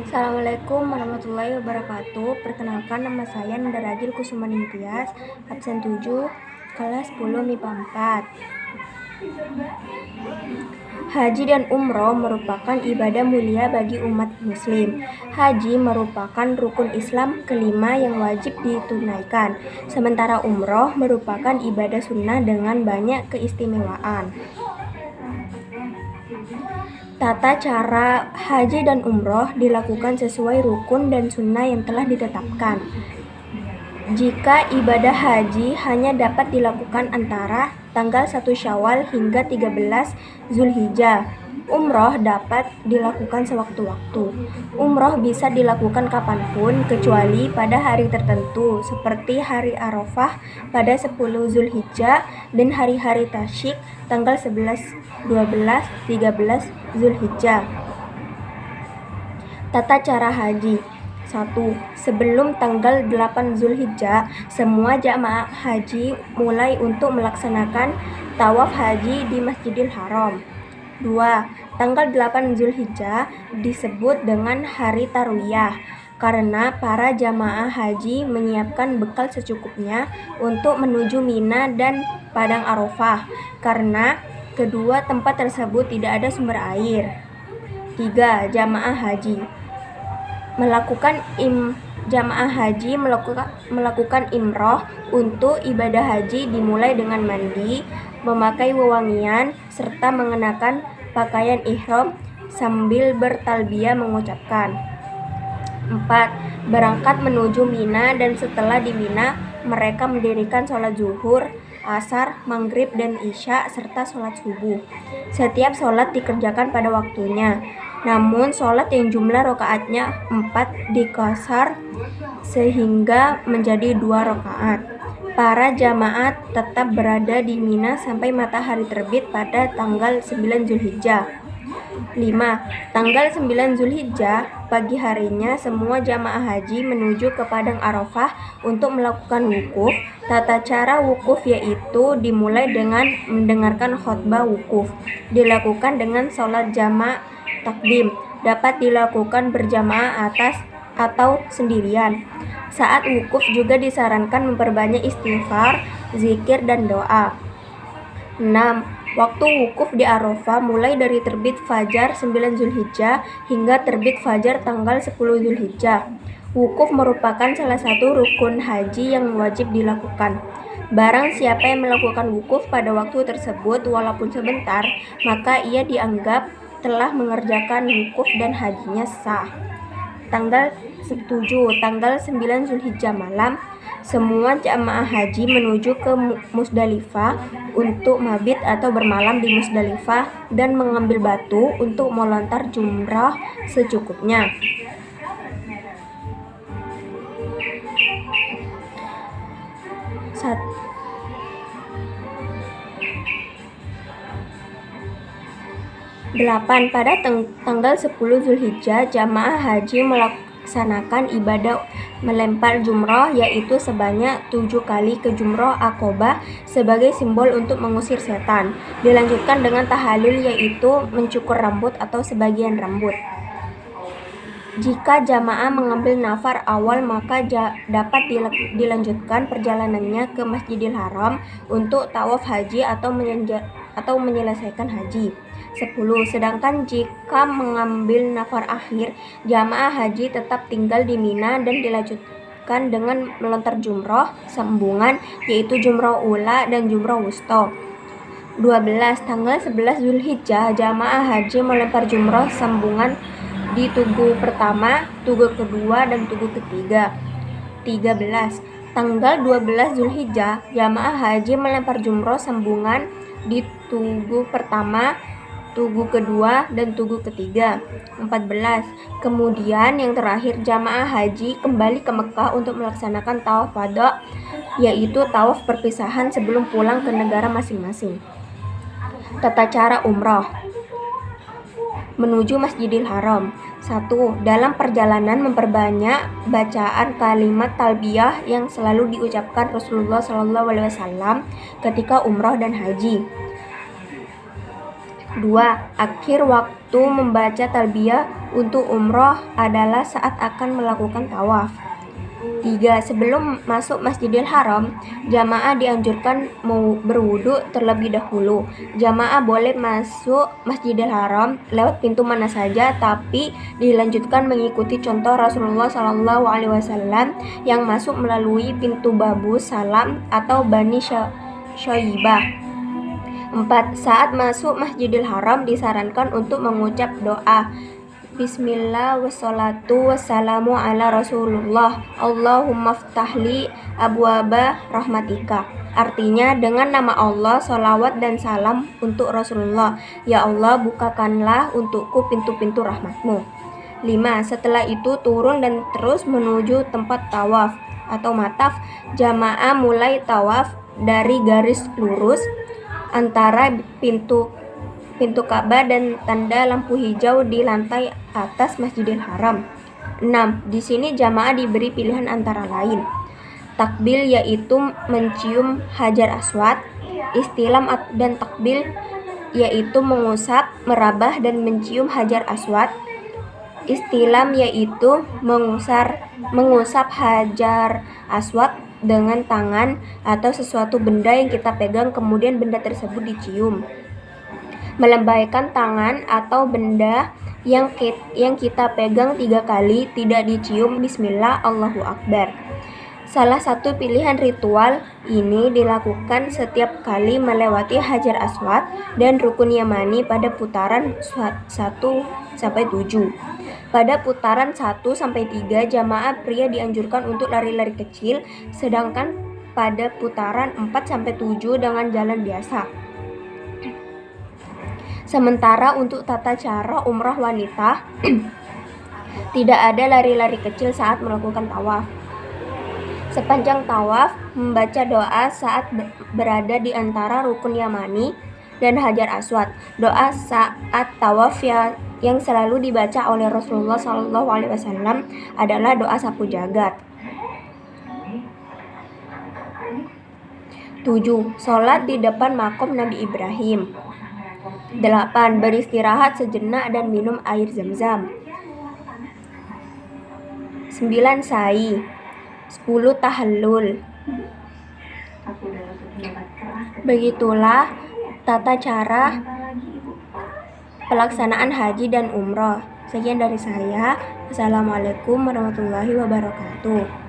Assalamualaikum warahmatullahi wabarakatuh. Perkenalkan, nama saya Nanda Ragil Kusumaningtyas, absen 7, kelas 10 MIPA 4. Haji dan umroh merupakan ibadah mulia bagi umat muslim. Haji merupakan rukun Islam kelima yang wajib ditunaikan, sementara umroh merupakan ibadah sunnah dengan banyak keistimewaan. Tata cara haji dan umroh dilakukan sesuai rukun dan sunnah yang telah ditetapkan. Jika ibadah haji hanya dapat dilakukan antara tanggal 1 Syawal hingga 13 Zulhijjah, umroh dapat dilakukan sewaktu-waktu. Umroh bisa dilakukan kapanpun kecuali pada hari tertentu seperti hari Arafah pada 10 Zulhijjah dan hari-hari tasyrik tanggal 11, 12, 13 Zulhijjah. Tata cara haji. 1. Sebelum tanggal 8 Zulhijjah, semua jamaah haji mulai untuk melaksanakan tawaf haji di Masjidil Haram. 2. Tanggal 8 Zulhijjah disebut dengan hari Tarwiyah karena para jamaah haji menyiapkan bekal secukupnya untuk menuju Mina dan Padang Arafah karena kedua tempat tersebut tidak ada sumber air. 3. Jamaah haji melakukan imroh untuk ibadah haji dimulai dengan mandi, memakai wewangian, serta mengenakan pakaian ihram sambil bertalbiyah mengucapkan. 4. Berangkat menuju Mina dan setelah di Mina mereka mendirikan sholat zuhur, asar, maghrib, dan isya serta sholat subuh. Setiap sholat dikerjakan pada waktunya. Namun sholat yang jumlah rakaatnya 4 dikasar sehingga menjadi 2 rakaat. Para jamaah tetap berada di Mina sampai matahari terbit pada tanggal 9 Zulhijjah. 5. Tanggal 9 Zulhijjah, pagi harinya semua jamaah haji menuju ke Padang Arafah untuk melakukan wukuf. Tata cara wukuf yaitu dimulai dengan mendengarkan khutbah wukuf. Dilakukan dengan sholat jamaah takdim, dapat dilakukan berjamaah atas atau sendirian. Saat wukuf juga disarankan memperbanyak istighfar, zikir, dan doa. 6. Waktu wukuf di Arafah mulai dari terbit fajar 9 Zulhijjah hingga terbit fajar tanggal 10 Zulhijjah. Wukuf merupakan salah satu rukun haji yang wajib dilakukan. Barang siapa yang melakukan wukuf pada waktu tersebut walaupun sebentar, maka ia dianggap telah mengerjakan wukuf dan hajinya sah. Tanggal 9 Zulhijjah malam, semua jamaah haji menuju ke Musdalifah untuk mabit atau bermalam di Musdalifah dan mengambil batu untuk melontar jumrah secukupnya. Pada tanggal 10 Zulhijjah, jamaah haji melaksanakan ibadah melempar jumrah yaitu sebanyak 7 kali ke jumrah Aqobah sebagai simbol untuk mengusir setan. Dilanjutkan dengan tahalul yaitu mencukur rambut atau sebagian rambut. Jika jamaah mengambil nafar awal maka dapat dilanjutkan perjalanannya ke Masjidil Haram untuk tawaf haji atau menyelesaikan haji. 10. Sedangkan jika mengambil nafar akhir, jamaah haji tetap tinggal di Mina dan dilanjutkan dengan melontar jumrah sambungan yaitu jumrah ula dan jumrah wusta. 12. Tanggal 11 Zulhijjah, jamaah haji melempar jumrah sambungan di tugu pertama, tugu kedua, dan tugu ketiga. 13. Tanggal 12 Zulhijjah, jamaah haji melempar jumrah sambungan di tugu pertama, tugu kedua, dan tugu ketiga. 14. Kemudian yang terakhir jamaah haji kembali ke Mekah untuk melaksanakan tawaf wada, yaitu tawaf perpisahan sebelum pulang ke negara masing-masing. Tata cara umrah menuju Masjidil Haram. 1. Dalam perjalanan memperbanyak bacaan kalimat talbiyah yang selalu diucapkan Rasulullah SAW ketika umrah dan haji. 2. Akhir waktu membaca talbiyah untuk umroh adalah saat akan melakukan tawaf. 3. Sebelum masuk Masjidil Haram, jamaah dianjurkan berwudu terlebih dahulu. Jamaah boleh masuk Masjidil Haram lewat pintu mana saja, tapi dilanjutkan mengikuti contoh Rasulullah SAW yang masuk melalui pintu Babu Salam atau Bani Syaibah. 4. Saat masuk Masjidil Haram disarankan untuk mengucap doa Bismillah wassalatu wassalamu ala Rasulullah Allahumma ftahli abwaba rahmatika. Artinya, dengan nama Allah, salawat dan salam untuk Rasulullah. Ya Allah, bukakanlah untukku pintu-pintu rahmatmu. 5. Setelah itu turun dan terus menuju tempat tawaf atau mataf. Jamaah mulai tawaf dari garis lurus antara pintu Ka'bah dan tanda lampu hijau di lantai atas Masjidil Haram. 6. Di sini jamaah diberi pilihan antara lain takbil, yaitu mencium Hajar Aswad, istilam dan takbil, yaitu mengusap, merabah dan mencium Hajar Aswad. Istilam yaitu mengusap Hajar Aswad dengan tangan atau sesuatu benda yang kita pegang, kemudian benda tersebut dicium. Melambaikan tangan atau benda yang kita pegang 3 kali, tidak dicium Bismillah, Allahu Akbar. Salah satu pilihan ritual ini dilakukan setiap kali melewati Hajar Aswad dan Rukun Yamani pada putaran 1-7. Pada putaran 1-3, jamaah pria dianjurkan untuk lari-lari kecil, sedangkan pada putaran 4-7 dengan jalan biasa. Sementara untuk tata cara umrah wanita, tidak ada lari-lari kecil saat melakukan tawaf. Sepanjang tawaf, membaca doa saat berada di antara Rukun Yamani dan Hajar Aswad. Doa saat tawaf yang selalu dibaca oleh Rasulullah SAW adalah doa sapu jagat. 7. Sholat di depan makom Nabi Ibrahim. 8. Beristirahat sejenak dan minum air Zam-Zam. 9. Sa'i. 10. Tahallul. Begitulah tata cara pelaksanaan haji dan umroh. Sekian dari saya. Assalamualaikum warahmatullahi wabarakatuh.